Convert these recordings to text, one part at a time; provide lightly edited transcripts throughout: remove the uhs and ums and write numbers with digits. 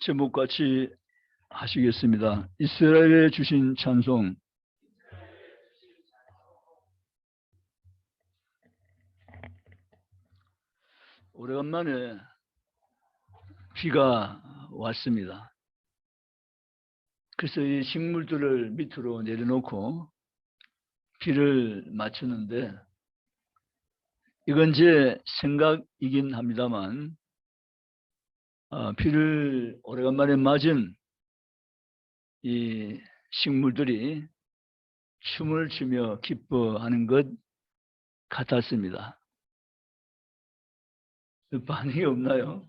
제목 같이 하시겠습니다. 이스라엘에 주신 찬송. 오래간만에 비가 왔습니다. 그래서 이 식물들을 밑으로 내려놓고 비를 맞추는데, 이건 제 생각이긴 합니다만, 비를 오래간만에 맞은 이 식물들이 춤을 추며 기뻐하는 것 같았습니다. 반응이 없나요?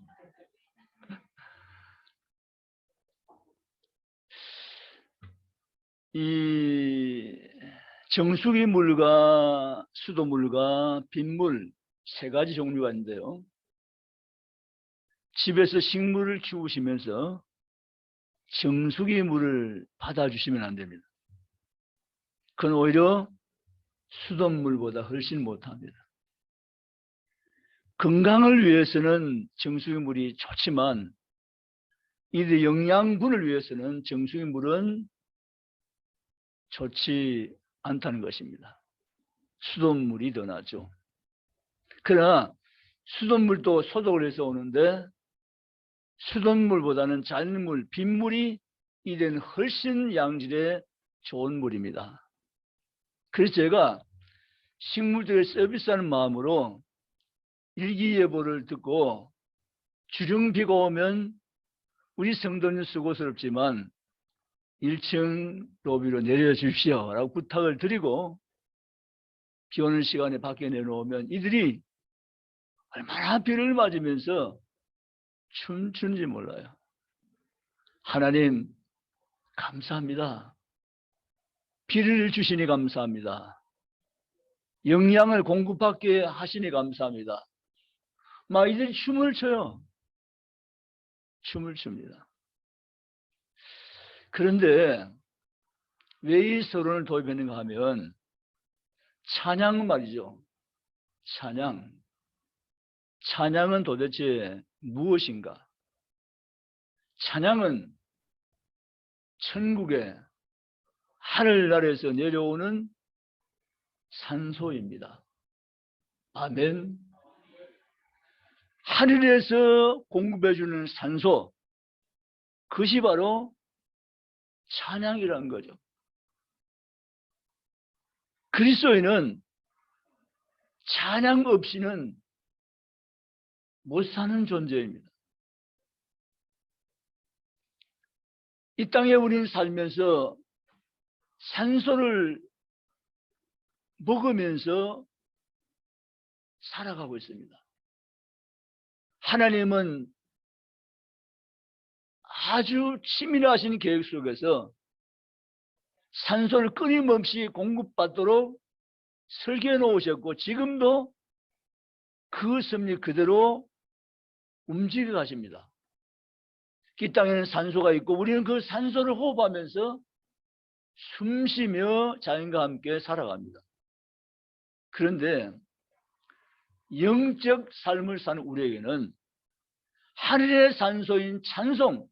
이 정수기 물과 수돗물과 빗물 세 가지 종류가 있는데요. 집에서 식물을 키우시면서 정수기 물을 받아주시면 안 됩니다. 그건 오히려 수돗물보다 훨씬 못합니다. 건강을 위해서는 정수기 물이 좋지만 이들 영양분을 위해서는 정수기 물은 좋지 않다는 것입니다. 수돗물이 더 낫죠. 그러나 수돗물도 소독을 해서 오는데 수돗물보다는 잔물, 빗물이 이는 훨씬 양질의 좋은 물입니다. 그래서 제가 식물들을 서비스하는 마음으로 일기예보를 듣고 주중비가 오면 우리 성도는 수고스럽지만 1층 로비로 내려주십시오 라고 부탁을 드리고 비 오는 시간에 밖에 내놓으면 이들이 얼마나 비를 맞으면서 춤추는지 몰라요. 하나님 감사합니다. 비를 주시니 감사합니다. 영양을 공급받게 하시니 감사합니다. 막 이들이 춤을 춰요. 춤을 춥니다. 그런데 왜 이 서론을 도입했는가 하면 찬양 말이죠. 찬양은 도대체 무엇인가? 찬양은 천국의 하늘나라에서 내려오는 산소입니다. 아멘. 하늘에서 공급해주는 산소, 그것이 바로 찬양이라는 거죠. 그리스도인은 찬양 없이는 못 사는 존재입니다. 이 땅에 우리는 살면서 산소를 먹으면서 살아가고 있습니다. 하나님은 아주 치밀하신 계획 속에서 산소를 끊임없이 공급받도록 설계해 놓으셨고 지금도 그 섭리 그대로 움직여 가십니다. 이 땅에는 산소가 있고 우리는 그 산소를 호흡하면서 숨쉬며 자연과 함께 살아갑니다. 그런데 영적 삶을 사는 우리에게는 하늘의 산소인 찬송,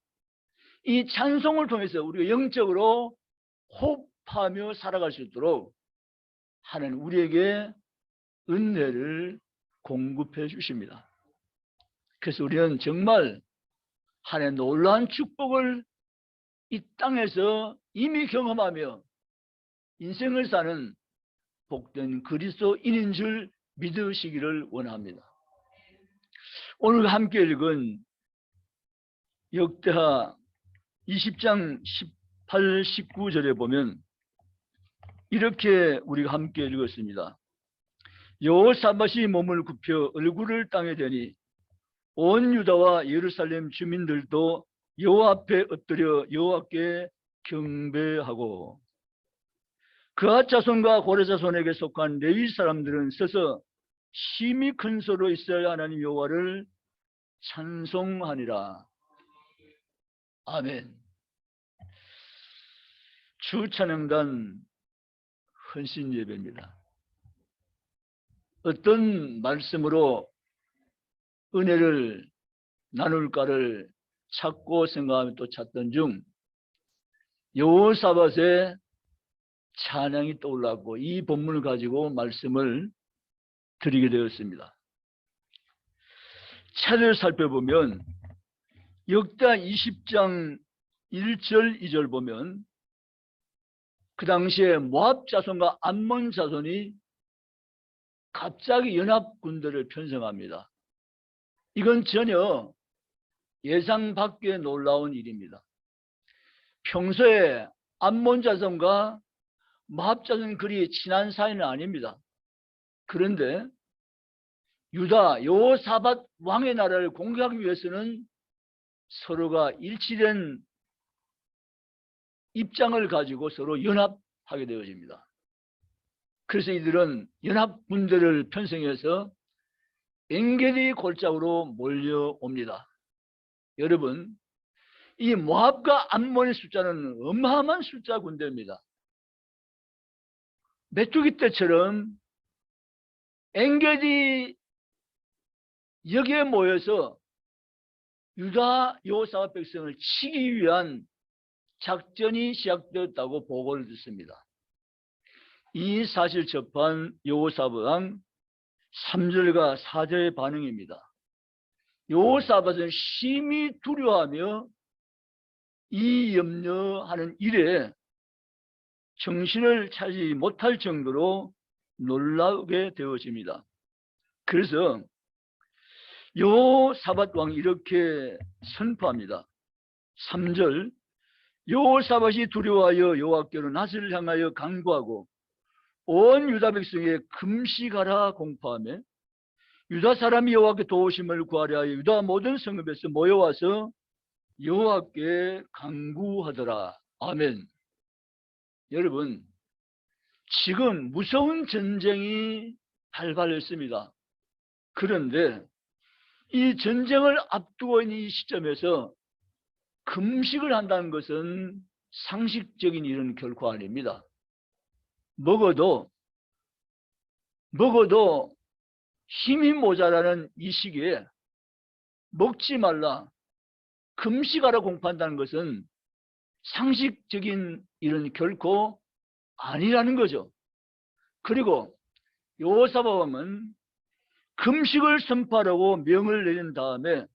이 찬송을 통해서 우리가 영적으로 호흡하며 살아갈 수 있도록 하나님 우리에게 은혜를 공급해 주십니다. 그래서 우리는 정말 하나님의 놀라운 축복을 이 땅에서 이미 경험하며 인생을 사는 복된 그리스도인인 줄 믿으시기를 원합니다. 오늘 함께 읽은 역대하 20장 18, 19절에 보면 이렇게 우리가 함께 읽었습니다. 여호사밧이 몸을 굽혀 얼굴을 땅에 대니 온 유다와 예루살렘 주민들도 여호와 앞에 엎드려 여호와께 경배하고 그앗 자손과 고레 자손에게 속한 레위 사람들은 서서 심히 큰 소로 이스라엘 하나님 여호와를 찬송하니라. 아멘. 주찬양단 헌신 예배입니다. 어떤 말씀으로 은혜를 나눌까를 찾고 생각하며 또 찾던 중 여호사밧의 찬양이 떠올랐고 이 본문을 가지고 말씀을 드리게 되었습니다. 차례를 살펴보면 역대하 20장 1절 2절 보면 그 당시에 모압 자손과 암몬 자손이 갑자기 연합 군대를 편성합니다. 이건 전혀 예상 밖의 놀라운 일입니다. 평소에 암몬 자손과 모압 자손은 그리 친한 사이는 아닙니다. 그런데 유다 여호사밧 왕의 나라를 공격하기 위해서는 서로가 일치된 입장을 가지고 서로 연합하게 되어집니다. 그래서 이들은 연합 군대를 편성해서 엔게디 골짜기로 몰려옵니다. 여러분, 이 모압과 암몬의 숫자는 어마어마한 숫자 군대입니다. 메뚜기 때처럼 엔게디 여기에 모여서 유다 여호사밧 백성을 치기 위한 작전이 시작되었다고 보고를 듣습니다. 이 사실 접한 여호사밧 왕 3절과 4절의 반응입니다. 여호사밧은 심히 두려워하며 이 염려하는 일에 정신을 차리지 못할 정도로 놀라게 되어집니다. 그래서 여호사밧 왕이 이렇게 선포합니다. 3절 여호사밧이 두려워하여 여호와께로 낯을 향하여 간구하고 온 유다 백성에 금식하라 공포하며 유다 사람이 여호와께 도우심을 구하려 하여 유다 모든 성읍에서 모여와서 여호와께 간구하더라. 아멘. 여러분, 지금 무서운 전쟁이 발발했습니다. 그런데 이 전쟁을 앞두고 있는 이 시점에서 금식을 한다는 것은 상식적인 일은 결코 아닙니다. 먹어도 힘이 모자라는 이 시기에 먹지 말라, 금식하라 공포한다는 것은 상식적인 일은 결코 아니라는 거죠. 그리고 여호사밧 왕은 금식을 선포하라고 명을 내린 다음에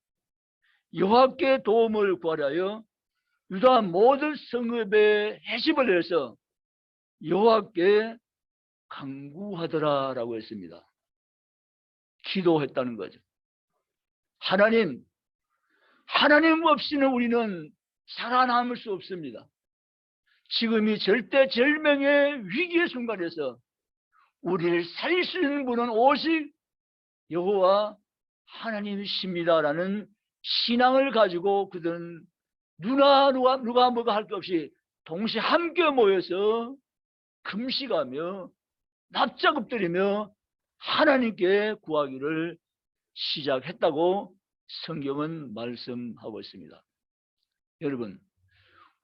여호와께 도움을 구하려 유다 모든 성읍에 해집을 해서 여호와께 간구하더라라고 했습니다. 기도했다는 거죠. 하나님 없이는 우리는 살아남을 수 없습니다. 지금 이 절대절명의 위기의 순간에서 우리를 살릴 수 있는 분은 오직 여호와 하나님이십니다라는 신앙을 가지고 그들은 누가 뭐가 할 것 없이 동시에 함께 모여서 금식하며 납작 엎드리며 하나님께 구하기를 시작했다고 성경은 말씀하고 있습니다. 여러분,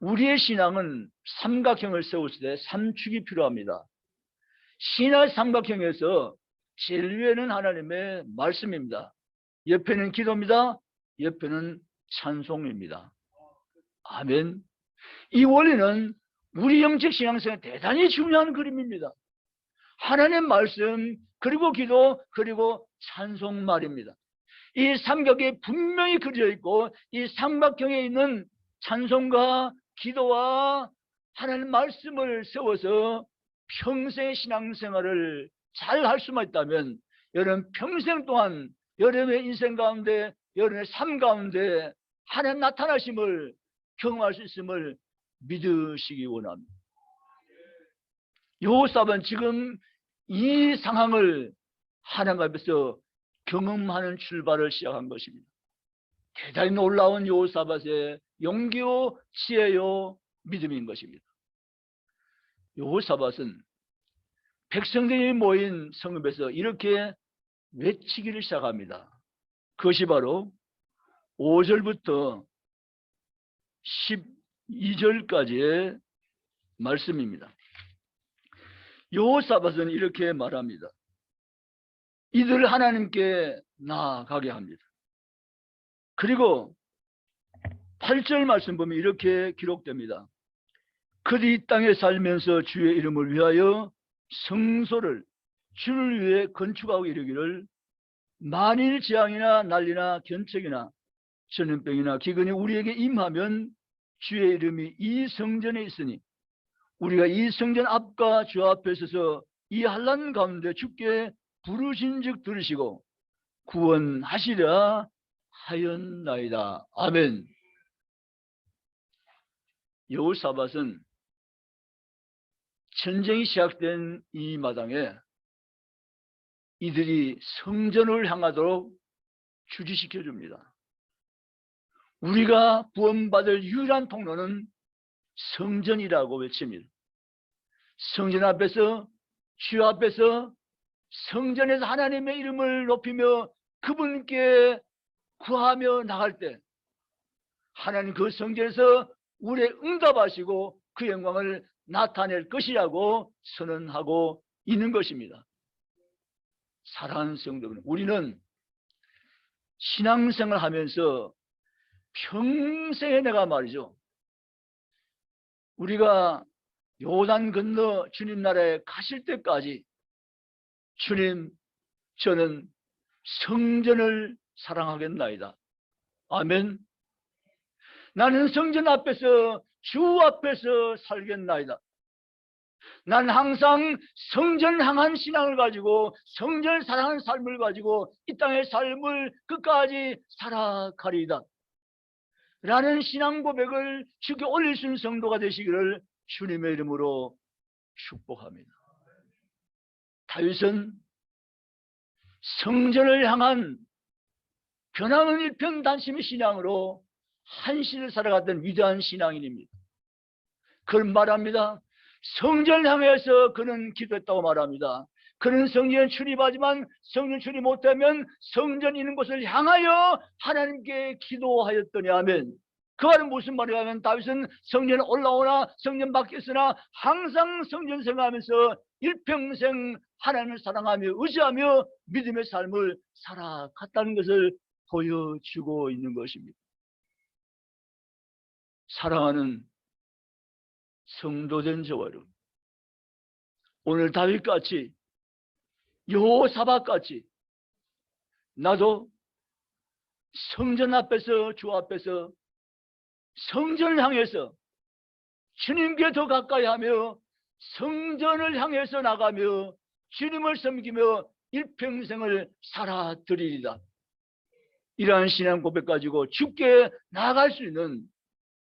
우리의 신앙은 삼각형을 세웠을 때 3축이 필요합니다. 신앙 삼각형에서 제일 위에는 하나님의 말씀입니다. 옆에는 기도입니다. 옆에는 찬송입니다. 아멘. 이 원리는 우리 영적 신앙생활에 대단히 중요한 그림입니다. 하나님 말씀, 그리고 기도, 그리고 찬송 말입니다. 이 삼각이 분명히 그려져 있고 이 삼각형에 있는 찬송과 기도와 하나님 말씀을 세워서 평생의 신앙생활을 잘 할 수만 있다면 여러분 평생 동안 여러분의 인생 가운데 여러분의 삶 가운데 하나님 나타나심을 경험할 수 있음을 믿으시기 원합니다. 여호사밧은 지금 이 상황을 하나님 앞에서 경험하는 출발을 시작한 것입니다. 대단히 놀라운 여호사밧의 용기요 지혜요 믿음인 것입니다. 여호사밧은 백성들이 모인 성읍에서 이렇게 외치기를 시작합니다. 그것이 바로 5절부터 12절까지의 말씀입니다. 여호사밧은 이렇게 말합니다. 이들을 하나님께 나아가게 합니다. 그리고 8절 말씀 보면 이렇게 기록됩니다. 그들이 이 땅에 살면서 주의 이름을 위하여 성소를 주를 위해 건축하고 이르기를 만일 재앙이나 난리나 견책이나 전염병이나 기근이 우리에게 임하면 주의 이름이 이 성전에 있으니 우리가 이 성전 앞과 주 앞에 서서 이 환난 가운데 주께 부르신즉 들으시고 구원하시려 하였나이다. 아멘. 여호사밧은 전쟁이 시작된 이 마당에 이들이 성전을 향하도록 주지시켜 줍니다. 우리가 구원받을 유일한 통로는 성전이라고 외칩니다. 성전 앞에서, 주 앞에서, 성전에서 하나님의 이름을 높이며 그분께 구하며 나갈 때 하나님 그 성전에서 우리의 응답하시고 그 영광을 나타낼 것이라고 선언하고 있는 것입니다. 사랑하는 성도분, 우리는 신앙생활 하면서 평생에 내가 말이죠, 우리가 요단 건너 주님 나라에 가실 때까지 주님, 저는 성전을 사랑하겠나이다. 아멘. 나는 성전 앞에서, 주 앞에서 살겠나이다. 난 항상 성전 향한 신앙을 가지고 성전을 사랑하는 삶을 가지고 이 땅의 삶을 끝까지 살아가리이다 라는 신앙 고백을 주께 올릴 수 있는 성도가 되시기를 주님의 이름으로 축복합니다. 다윗은 성전을 향한 변함은 일편단심의 신앙으로 한시를 살아갔던 위대한 신앙인입니다. 그런 말합니다. 성전을 향해서 그는 기도했다고 말합니다. 그는 성전에 출입하지만 성전 출입 못하면 성전 있는 곳을 향하여 하나님께 기도하였더니 아멘. 그 말은 무슨 말이냐 하면 다윗은 성전에 올라오나 성전 밖에 있으나 항상 성전 생활하면서 일평생 하나님을 사랑하며 의지하며 믿음의 삶을 살아갔다는 것을 보여주고 있는 것입니다. 사랑하는 성도된 저와 여러분, 오늘 다윗같이 여호사밧같이 나도 성전 앞에서, 주 앞에서 성전을 향해서 주님께 더 가까이 하며 성전을 향해서 나가며 주님을 섬기며 일평생을 살아드리리다. 이러한 신앙 고백 가지고 주께 나아갈 수 있는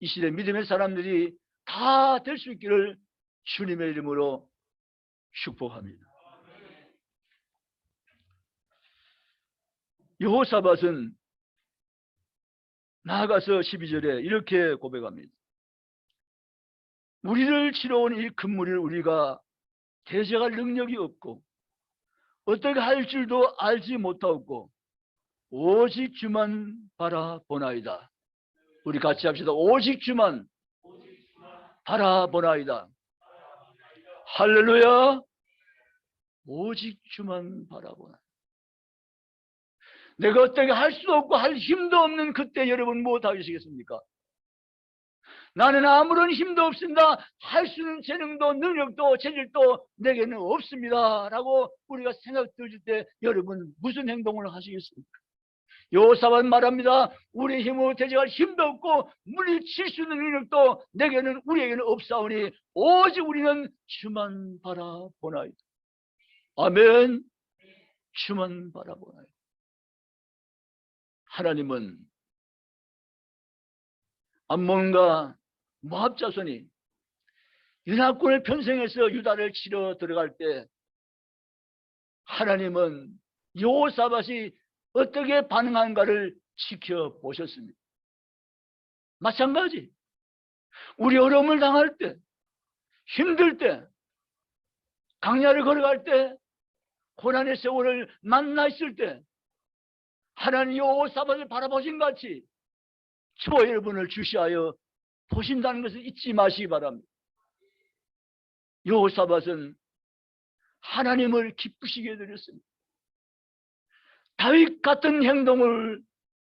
이 시대 믿음의 사람들이 다 될 수 있기를 주님의 이름으로 축복합니다. 여호사밧은 나아가서 12절에 이렇게 고백합니다. 우리를 치러온 이 큰 무리를 우리가 대적할 능력이 없고 어떻게 할 줄도 알지 못하고 오직 주만 바라보나이다. 우리 같이 합시다. 오직 주만 바라보나이다. 할렐루야. 오직 주만 바라보나이다. 내가 어떻게 할 수도 없고 할 힘도 없는 그때 여러분 무엇하시겠습니까? 나는 아무런 힘도 없습니다. 할 수 있는 재능도 능력도 체질도 내게는 없습니다 라고 우리가 생각 들을 때 여러분 무슨 행동을 하시겠습니까? 여호사밧 말합니다. 우리의 힘으로 대적할 힘도 없고 물리칠 수 있는 능력도 우리에게는 없사오니 오직 우리는 주만 바라보나이다. 아멘. 주만 바라보나이다. 하나님은 암몬과 모압 자손이 연합군을 편성해서 유다를 치러 들어갈 때 하나님은 여호사밧이 어떻게 반응한가를 지켜보셨습니다. 마찬가지 우리 어려움을 당할 때, 힘들 때, 강야를 걸어갈 때, 고난의 세월을 만나 있을 때 하나님 여호사밧을 바라보신 같이 저와 여러분을 주시하여 보신다는 것을 잊지 마시기 바랍니다. 여호사밧은 하나님을 기쁘시게 해드렸습니다. 다윗 같은 행동을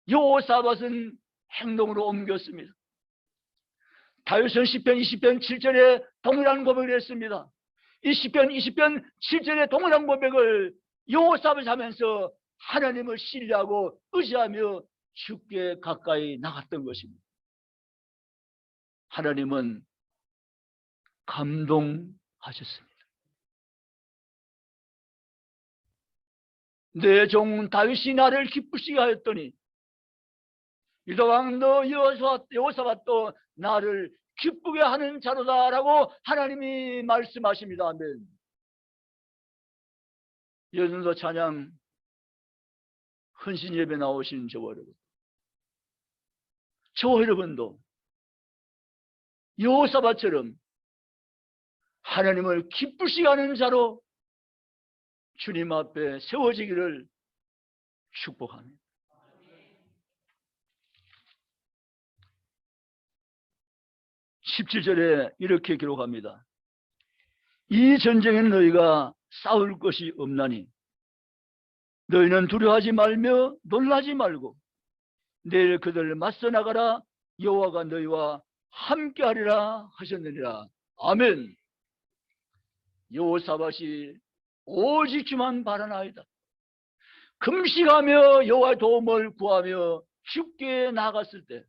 여호사밧은 행동으로 옮겼습니다. 다윗은 시편 20편 7절에 동일한 고백을 했습니다. 이 시편 20편 7절에 동일한 고백을 여호사밧이 하면서 하나님을 신뢰하고 의지하며 주께 가까이 나갔던 것입니다. 하나님은 감동하셨습니다. 내 종 다윗이 나를 기쁘시게 하였더니 유다왕 너 여호사밧도 나를 기쁘게 하는 자로다라고 하나님이 말씀하십니다. 아멘. 여전도 찬양 헌신 예배 나오신 저와 여러분, 저와 여러분도 여호사밧처럼 하나님을 기쁘시게 하는 자로 주님 앞에 세워지기를 축복합니다. 17절에 이렇게 기록합니다. 이 전쟁에는 너희가 싸울 것이 없나니 너희는 두려워하지 말며 놀라지 말고 내일 그들을 맞서 나가라. 여호와가 너희와 함께하리라 하셨느니라. 아멘. 여호사밧이 오직 주만 바라나이다. 금식하며 여호와의 도움을 구하며 주께 나갔을 때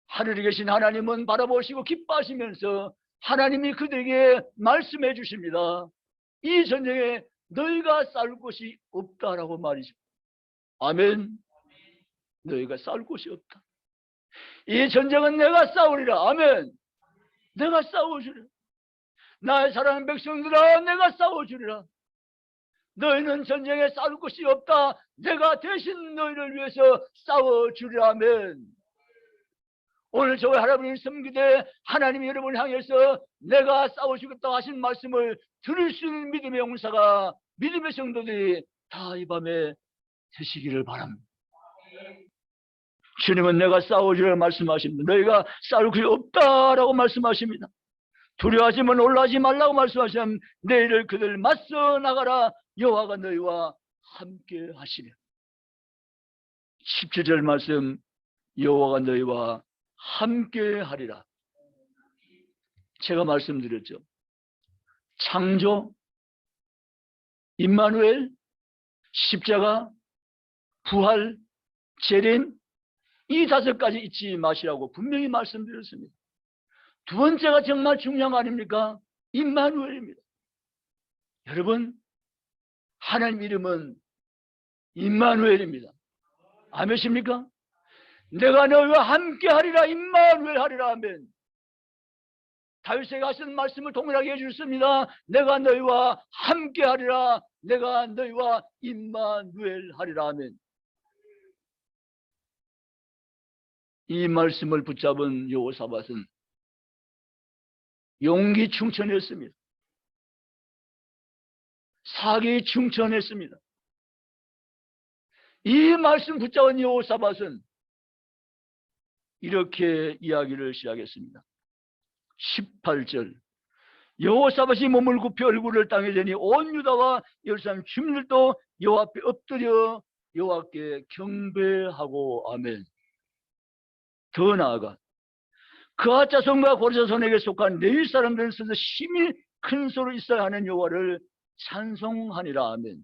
하늘에 계신 하나님은 바라보시고 기뻐하시면서 하나님이 그들에게 말씀해 주십니다. 이 전쟁에 너희가 싸울 곳이 없다라고 말이죠. 아멘. 너희가 싸울 곳이 없다. 이 전쟁은 내가 싸우리라. 아멘. 내가 싸워주리라. 나의 사랑하는 백성들아, 내가 싸워주리라. 너희는 전쟁에 싸울 곳이 없다. 내가 대신 너희를 위해서 싸워주리라. 아멘. 오늘 저와 할아버지를 섬기되 하나님이 여러분을 향해서 내가 싸워주겠다 하신 말씀을 들을 수 있는 믿음의 용사가, 믿음의 성도들이 다 이 밤에 되시기를 바랍니다. 주님은 내가 싸워주리라 말씀하십니다. 너희가 싸울 것이 없다라고 말씀하십니다. 두려워하지만 놀라지 말라고 말씀하시면 내일을 그들 맞서 나가라. 여호와가 너희와 함께 하시며 17절 말씀, 여호와가 너희와 함께 하리라. 제가 말씀드렸죠. 창조, 임마누엘, 십자가, 부활, 재림, 이 5가지 잊지 마시라고 분명히 말씀드렸습니다. 두 번째가 정말 중요한 거 아닙니까? 임마누엘입니다. 여러분, 하나님 이름은 임마누엘입니다. 아멘입니까? 내가 너희와 함께 하리라. 임마누엘 하리라. 아멘. 다윗에게 하신 말씀을 동일하게 해주셨습니다. 내가 너희와 함께 하리라. 내가 너희와 임마누엘 하리라. 아멘. 이 말씀을 붙잡은 여호사밧은 용기 충천했습니다. 사기 충천했습니다. 이 말씀 붙잡은 여호사밧은 이렇게 이야기를 시작했습니다. 18절, 여호사밧이 몸을 굽혀 얼굴을 땅에 대니 온 유다와 예루살렘 주민들도 여호와 앞에 엎드려 여호와께 경배하고 아멘. 더 나아가 그아 자손과 고레 자손에게 속한 레위 사람들은 스스로 심히 큰 소로 있어야 하는 여호와를 찬송하니라. 아멘.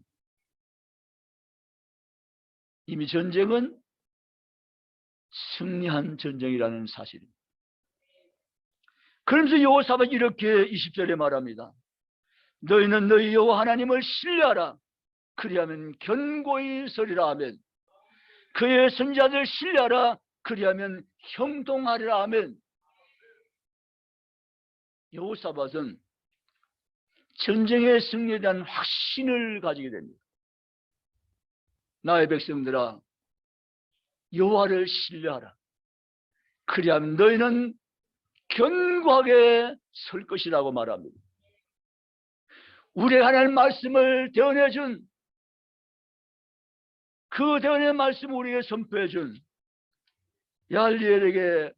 이미 전쟁은 승리한 전쟁이라는 사실입니다. 그러면서 여호사밧이 이렇게 20절에 말합니다. 너희는 너희 여호와 하나님을 신뢰하라. 그리하면 견고히 서리라. 아멘. 그의 선지자들 신뢰하라. 그리하면 형통하리라. 아멘. 여호사밧은 전쟁의 승리에 대한 확신을 가지게 됩니다. 나의 백성들아, 여호와를 신뢰하라. 그리하면 너희는 견고하게 설 것이라고 말합니다. 우리의 하나님 말씀을 대언해준, 그 대언의 말씀을 우리에게 선포해준 야알리엘에게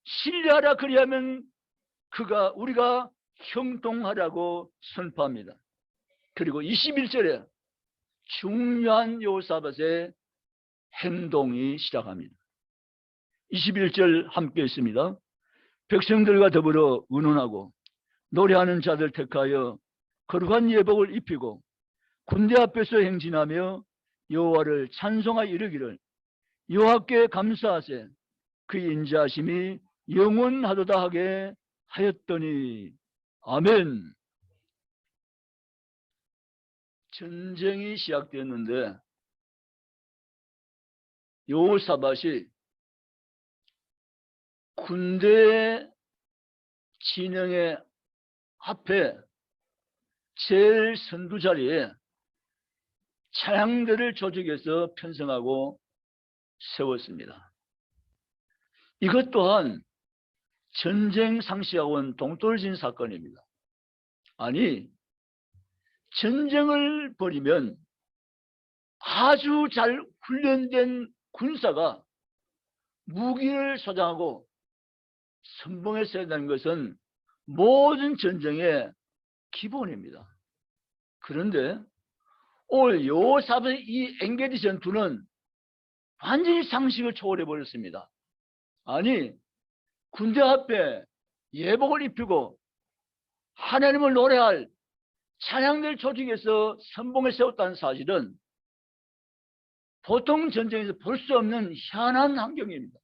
신뢰하라. 그리하면 우리가 형통하라고 선포합니다. 그리고 21절에 중요한 여호사밧의 행동이 시작합니다. 21절 함께 있습니다. 백성들과 더불어 의논하고 노래하는 자들 택하여 거룩한 예복을 입히고 군대 앞에서 행진하며 여호와를 찬송하여 이르기를 여호와께 감사하세 그 인자하심이 영원하도다 하게 하였더니 아멘. 전쟁이 시작되었는데 여호사밧이 군대 진영의 앞에 제일 선두 자리에 차량들을 조직해서 편성하고 세웠습니다. 이것 또한 전쟁 상시하고는 동떨어진 사건입니다. 아니, 전쟁을 벌이면 아주 잘 훈련된 군사가 무기를 소장하고 선봉에 서야 한다는 것은 모든 전쟁의 기본입니다. 그런데 오늘 여호사밧의 이 엔게디 전투는 완전히 상식을 초월해 버렸습니다. 아니, 군대 앞에 예복을 입히고 하나님을 노래할 찬양들 조직해서 선봉에 세웠다는 사실은 보통 전쟁에서 볼 수 없는 희한한 환경입니다.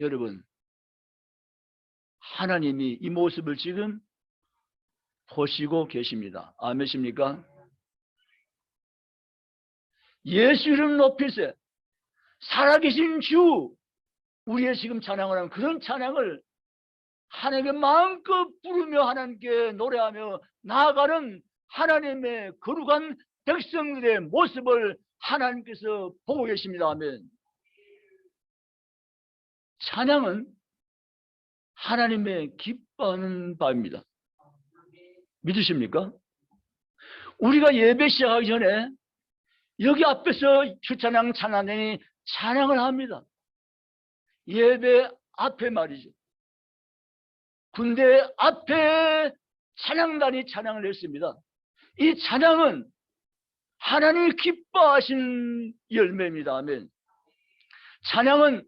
여러분, 하나님이 이 모습을 지금 보시고 계십니다. 아멘입니까? 예수 이름 높이세. 살아계신 주, 우리의 지금 찬양을 하는 그런 찬양을 하나님께 마음껏 부르며 하나님께 노래하며 나아가는 하나님의 거룩한 백성들의 모습을 하나님께서 보고 계십니다. 아멘. 찬양은 하나님의 기뻐하는 바입니다. 믿으십니까? 우리가 예배 시작하기 전에 여기 앞에서 주찬양 찬양단이 찬양을 합니다. 예배 앞에 말이죠. 군대 앞에 찬양단이 찬양을 했습니다. 이 찬양은 하나님이 기뻐하신 열매입니다. 아멘. 찬양은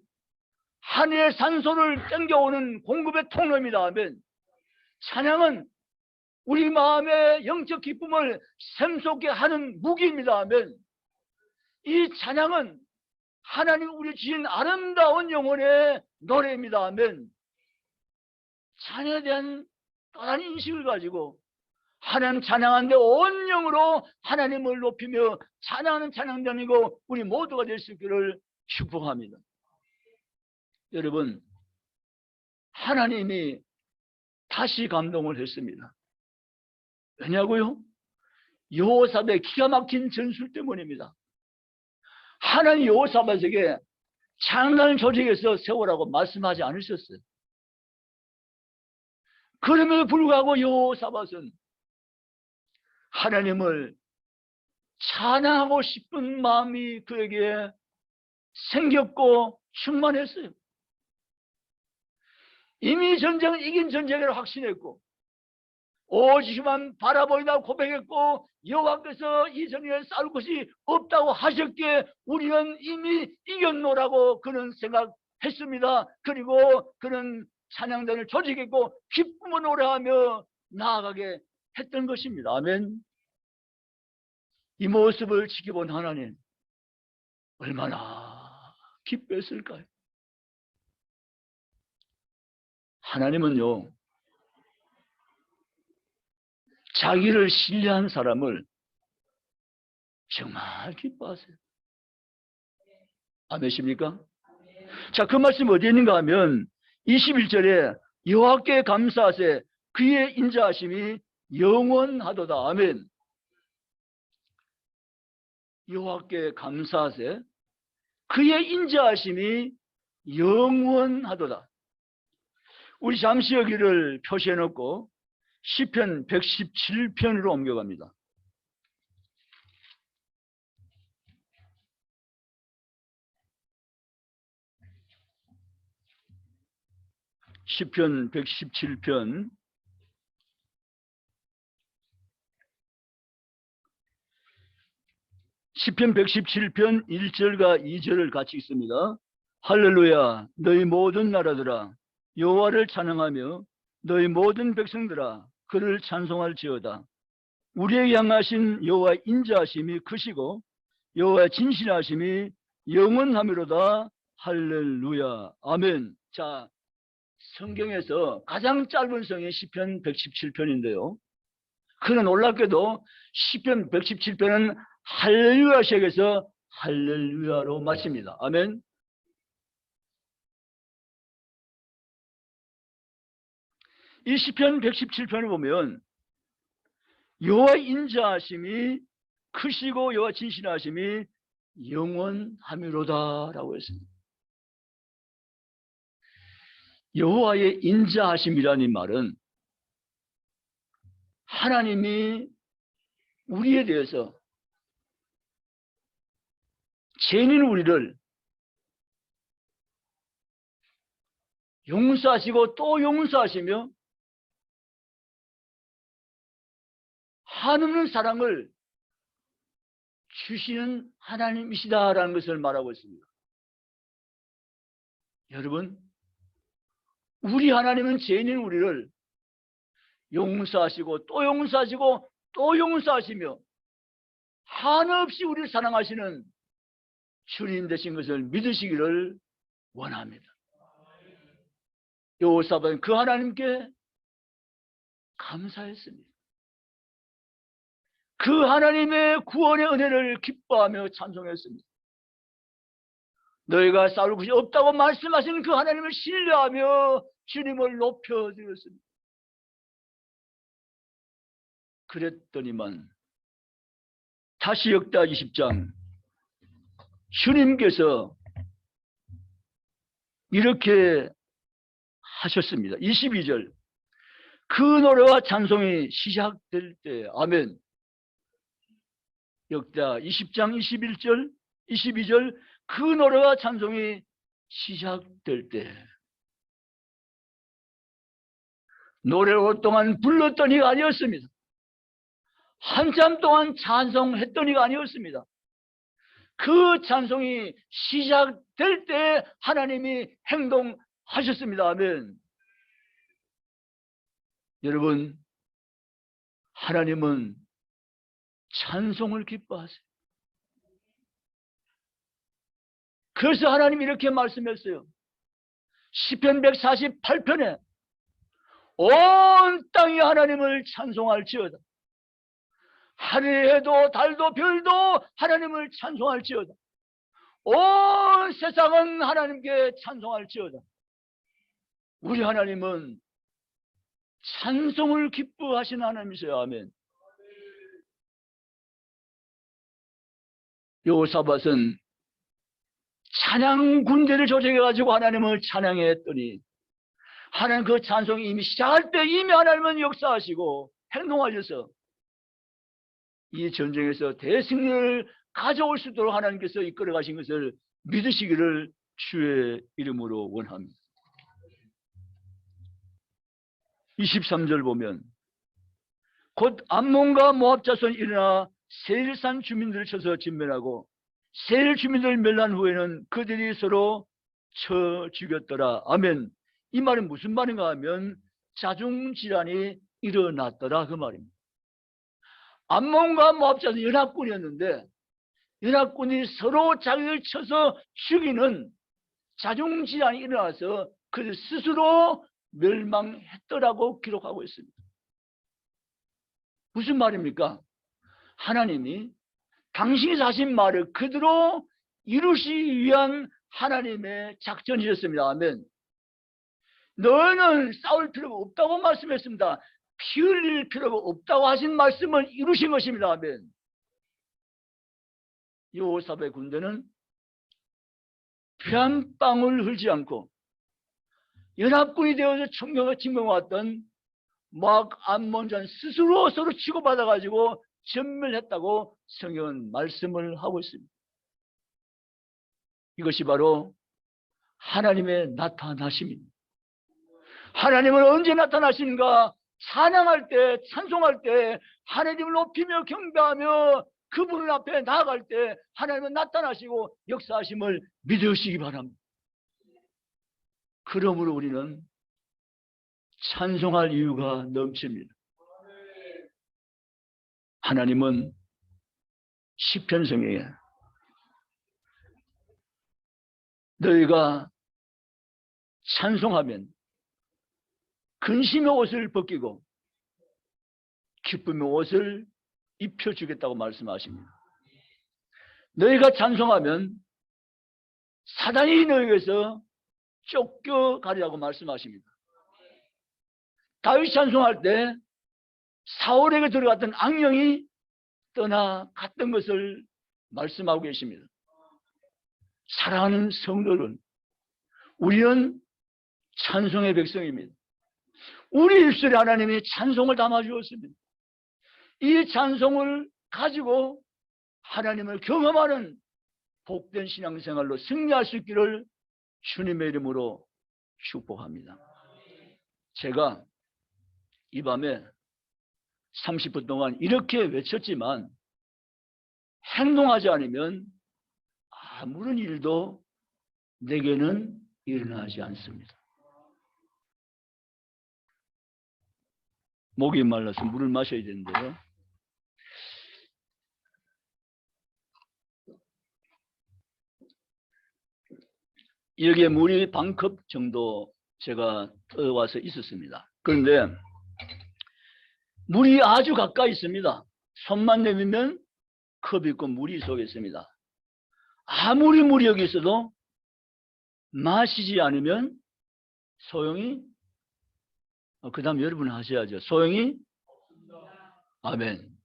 하늘의 산소를 땡겨오는 공급의 통로입니다. 아멘. 찬양은 우리 마음의 영적 기쁨을 샘솟게 하는 무기입니다. 아멘. 이 찬양은 하나님 우리 주신 아름다운 영혼의 노래입니다. 아멘. 찬양에 대한 또 다른 인식을 가지고 하나님 찬양하는데 온 영으로 하나님을 높이며 찬양하는 찬양단이고 우리 모두가 될 수 있기를 축복합니다. 여러분, 하나님이 다시 감동을 했습니다. 왜냐고요? 여호사밧의 기가 막힌 전술 때문입니다. 하나님 여호사밧에게 찬양단을 조직해서 세우라고 말씀하지 않으셨어요. 그럼에도 불구하고 여호사밧은 하나님을 찬양하고 싶은 마음이 그에게 생겼고 충만했어요. 이미 전쟁을 이긴 전쟁이라고 확신했고 오직만 바라보이다 고백했고 여호와께서 이 전쟁에 싸울 것이 없다고 하셨기에 우리는 이미 이겼노라고 그는 생각했습니다. 그리고 그는 찬양단을 조직했고 기쁨을 노래하며 나아가게 했던 것입니다. 아멘. 이 모습을 지켜본 하나님 얼마나 기뻐했을까요? 하나님은요, 자기를 신뢰한 사람을 정말 기뻐하세요. 아멘입니까? 자, 그 말씀 어디 있는가 하면 21절에 여호와께 감사하세 그의 인자하심이 영원하도다. 아멘. 여호와께 감사하세 그의 인자하심이 영원하도다. 우리 잠시 여기를 표시해 놓고 시편 117편으로 옮겨갑니다. 시편 117편 시편 117편 1절과 2절을 같이 읽습니다. 할렐루야. 너희 모든 나라들아 여호와를 찬양하며 너희 모든 백성들아 그를 찬송할지어다. 우리에게 향하신 여호와의 인자하심이 크시고 여호와의 진실하심이 영원하미로다. 할렐루야. 아멘. 자, 성경에서 가장 짧은 성이 시편 117편인데요. 그는 놀랍게도 시편 117편은 할렐루야 시작해서 할렐루야로 마칩니다. 아멘. 이 시편 117편을 보면 여호와의 인자하심이 크시고 여호와 진실하심이 영원하미로다라고 했습니다. 여호와의 인자하심이라는 말은 하나님이 우리에 대해서 죄인인 우리를 용서하시고 또 용서하시며 한없는 사랑을 주시는 하나님이시다라는 것을 말하고 있습니다. 여러분, 우리 하나님은 죄인인 우리를 용서하시고 또 용서하시고 또 용서하시며 한없이 우리를 사랑하시는 주님 되신 것을 믿으시기를 원합니다. 여호사밧은 그 하나님께 감사했습니다. 그 하나님의 구원의 은혜를 기뻐하며 찬송했습니다. 너희가 싸울 것이 없다고 말씀하시는 그 하나님을 신뢰하며 주님을 높여드렸습니다. 그랬더니만 다시 역다 20장 주님께서 이렇게 하셨습니다. 22절 그 노래와 찬송이 시작될 때 아멘. 역다 20장 21절 22절 그 노래와 찬송이 시작될 때 노래를 오랫동안 불렀던 이가 아니었습니다. 한참 동안 찬송했던 이가 아니었습니다. 그 찬송이 시작될 때 하나님이 행동하셨습니다. 아멘. 여러분, 하나님은 찬송을 기뻐하세요. 그래서 하나님이 이렇게 말씀했어요. 시편 148편에 온 땅이 하나님을 찬송할지어다. 하늘의 해도 달도 별도 하나님을 찬송할지어다. 온 세상은 하나님께 찬송할지어다. 우리 하나님은 찬송을 기뻐하시는 하나님이세요. 아멘. 여호사밧은 찬양 군대를 조직해가지고 하나님을 찬양했더니 하나님 그 찬송이 이미 시작할 때 이미 하나님은 역사하시고 행동하셔서 이 전쟁에서 대승리를 가져올 수 있도록 하나님께서 이끌어 가신 것을 믿으시기를 주의 이름으로 원합니다. 23절 보면 곧 암몬과 모압 자손이 일어나 세일산 주민들을 쳐서 진멸하고 세일 주민들 멸한 후에는 그들이 서로 쳐 죽였더라. 아멘. 이 말은 무슨 말인가 하면 자중질환이 일어났더라 그 말입니다. 암몬과 모압 자손이 연합군이었는데 연합군이 서로 자기를 쳐서 죽이는 자중질환이 일어나서 그들 스스로 멸망했더라고 기록하고 있습니다. 무슨 말입니까? 하나님이 당신이 하신 말을 그대로 이루시기 위한 하나님의 작전이었습니다. 아멘. 너희는 싸울 필요가 없다고 말씀했습니다. 피 흘릴 필요가 없다고 하신 말씀을 이루신 것입니다. 아멘. 여호사밧의 군대는 피 한 방울 흘지 않고 연합군이 되어서 총경을 침공해왔던 모압 암몬전 스스로 서로 치고받아가지고 전멸했다고 성경은 말씀을 하고 있습니다. 이것이 바로 하나님의 나타나심입니다. 하나님은 언제 나타나시는가? 찬양할 때, 찬송할 때, 하나님을 높이며 경배하며 그분 앞에 나아갈 때 하나님은 나타나시고 역사하심을 믿으시기 바랍니다. 그러므로 우리는 찬송할 이유가 넘칩니다. 하나님은 시편성에 너희가 찬송하면 근심의 옷을 벗기고 기쁨의 옷을 입혀주겠다고 말씀하십니다. 너희가 찬송하면 사단이 너희에게서 쫓겨가리라고 말씀하십니다. 다윗 찬송할 때 사울에게 들어갔던 악령이 떠나갔던 것을 말씀하고 계십니다. 사랑하는 성도는 우리는 찬송의 백성입니다. 우리 입술에 하나님이 찬송을 담아주었습니다. 이 찬송을 가지고 하나님을 경험하는 복된 신앙생활로 승리할 수 있기를 주님의 이름으로 축복합니다. 제가 이 밤에 30분 동안 이렇게 외쳤지만 행동하지 않으면 아무런 일도 내게는 일어나지 않습니다. 목이 말라서 물을 마셔야 되는데요. 여기에 물이 반컵 정도 제가 떠와서 있었습니다. 그런데 물이 아주 가까이 있습니다. 손만 내밀면 컵이 있고 물이 속에 있습니다. 아무리 물이 여기 있어도 마시지 않으면 소용이, 그 다음 여러분 하셔야죠. 소용이, 아멘.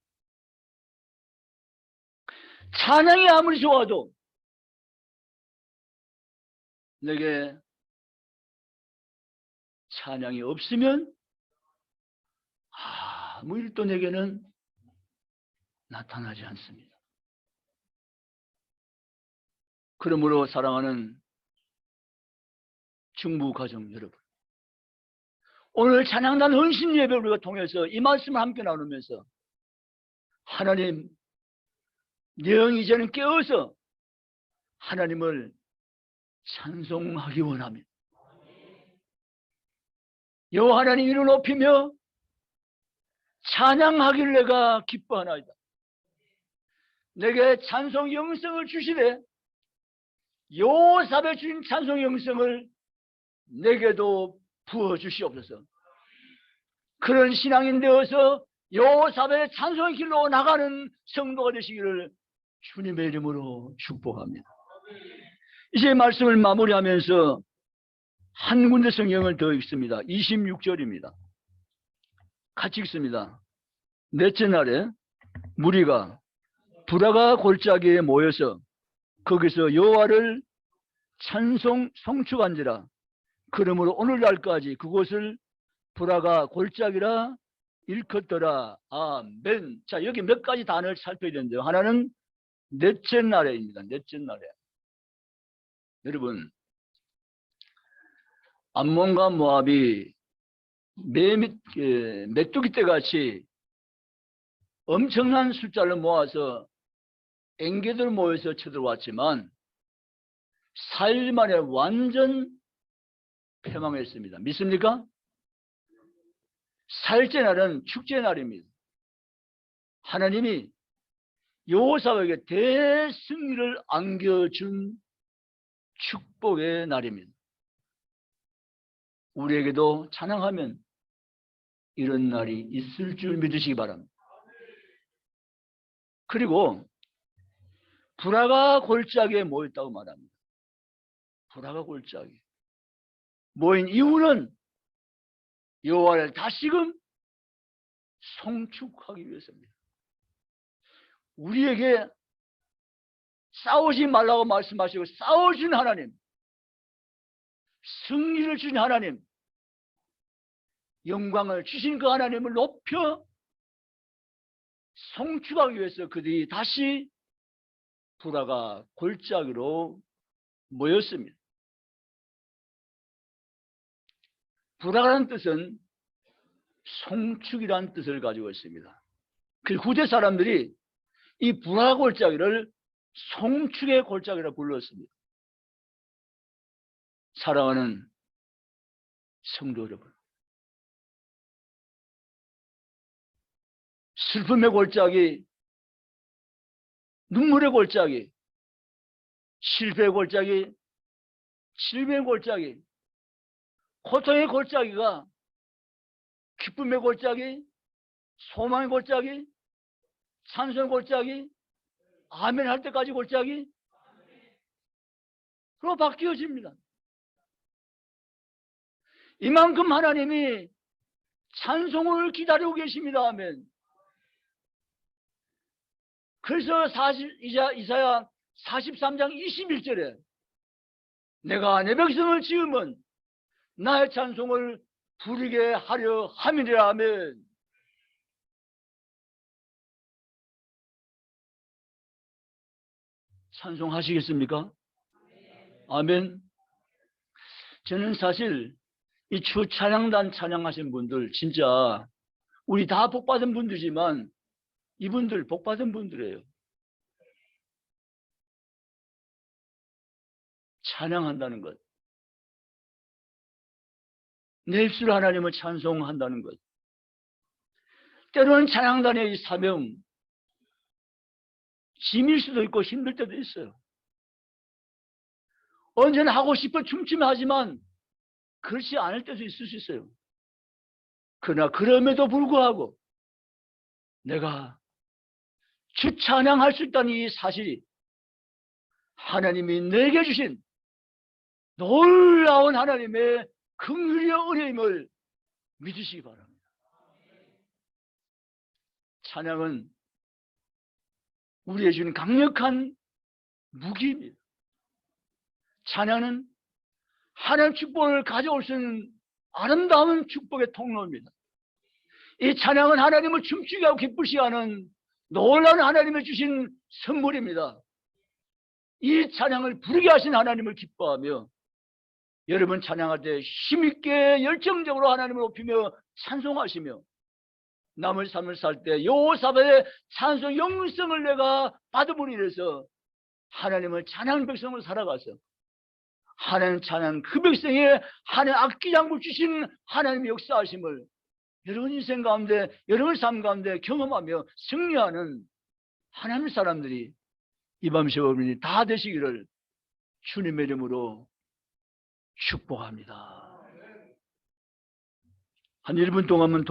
찬양이 아무리 좋아도 내게 찬양이 없으면 아무 일도 내게는 나타나지 않습니다. 그러므로 사랑하는 중부 가정 여러분, 오늘 찬양단 헌신 예배 우리가 통해서 이 말씀을 함께 나누면서 하나님, 내 영이 이제는 깨어서 하나님을 찬송하기 원합니다. 여호와 하나님 이를 높이며 찬양하기를 내가 기뻐하나이다. 내게 찬송 영성을 주시되 여호사에 주신 찬송 영성을 내게도 부어주시옵소서. 그런 신앙인 되어서 여호사의 찬송의 길로 나가는 성도가 되시기를 주님의 이름으로 축복합니다. 이제 말씀을 마무리하면서 한 군데 성경을 더 읽습니다. 26절입니다. 같이 읽습니다. 넷째 날에 무리가 부라가 골짜기에 모여서 거기서 여호와를 성축한지라. 그러므로 오늘날까지 그곳을 부라가 골짜기라 일컫더라. 아멘. 자, 여기 몇 가지 단어를 살펴야 되는데요. 하나는 넷째 날에입니다. 넷째 날에. 여러분, 암몬과 모압이 메뚜기 떼같이 엄청난 숫자를 모아서 앵개들 모여서 쳐들어왔지만 4일 만에 완전 패망했습니다. 믿습니까? 4일째 날은 축제 날입니다. 하나님이 여호사에게 대승리를 안겨준 축복의 날입니다. 우리에게도 찬양하면 이런 날이 있을 줄 믿으시기 바랍니다. 그리고 부라가 골짜기에 모였다고 말합니다. 부라가 골짜기 모인 이유는 여호와를 다시금 성축하기 위해서입니다. 우리에게 싸우지 말라고 말씀하시고 싸워준 하나님, 승리를 주신 하나님, 영광을 주신 그 하나님을 높여 성축하기 위해서 그들이 다시 부라가 골짜기로 모였습니다. 부라라는 뜻은 성축이라는 뜻을 가지고 있습니다. 그 후대 사람들이 이 부라 골짜기를 성축의 골짜기라 불렀습니다. 사랑하는 성도 여러분, 슬픔의 골짜기, 눈물의 골짜기, 실패의 골짜기, 질병의 골짜기, 고통의 골짜기가 기쁨의 골짜기, 소망의 골짜기, 찬송의 골짜기, 아멘 할 때까지 골짜기, 그로 바뀌어집니다. 이만큼 하나님이 찬송을 기다리고 계십니다. 아멘. 그래서 이사야 43장 21절에 내가 내 백성을 지으면 나의 찬송을 부르게 하려 함이라. 아멘. 찬송하시겠습니까? 아멘. 저는 사실 이 주 찬양단 찬양하신 분들 진짜 우리 다 복받은 분들이지만 이분들 복받은 분들이에요. 찬양한다는 것, 내 입술로 하나님을 찬송한다는 것, 때로는 찬양단의 이 사명 짐일 수도 있고 힘들 때도 있어요. 언제나 하고 싶어 춤추며 하지만 그렇지 않을 때도 있을 수 있어요. 그러나 그럼에도 불구하고 내가 주 찬양할 수 있다는 이 사실이 하나님이 내게 주신 놀라운 하나님의 긍휼의 은혜임을 믿으시기 바랍니다. 찬양은 우리에게 주는 강력한 무기입니다. 찬양은 하나님의 축복을 가져올 수 있는 아름다운 축복의 통로입니다. 이 찬양은 하나님을 춤추게 하고 기쁘시게 하는 놀라운 하나님이 주신 선물입니다. 이 찬양을 부르게 하신 하나님을 기뻐하며 여러분 찬양할 때 힘있게 열정적으로 하나님을 높이며 찬송하시며 남을 삶을 살 때 여호사밧의 찬송 영성을 내가 받음으로 인해서 하나님을 찬양 백성으로 살아가서 하나님 찬양 그 백성에 하나님 악기장구 주신 하나님의 역사하심을 여러분 인생 가운데 여러분 삶 가운데 경험하며 승리하는 하나님 사람들이 이 밤새 여러분이 다 되시기를 주님의 이름으로 축복합니다. 한 1분 동안만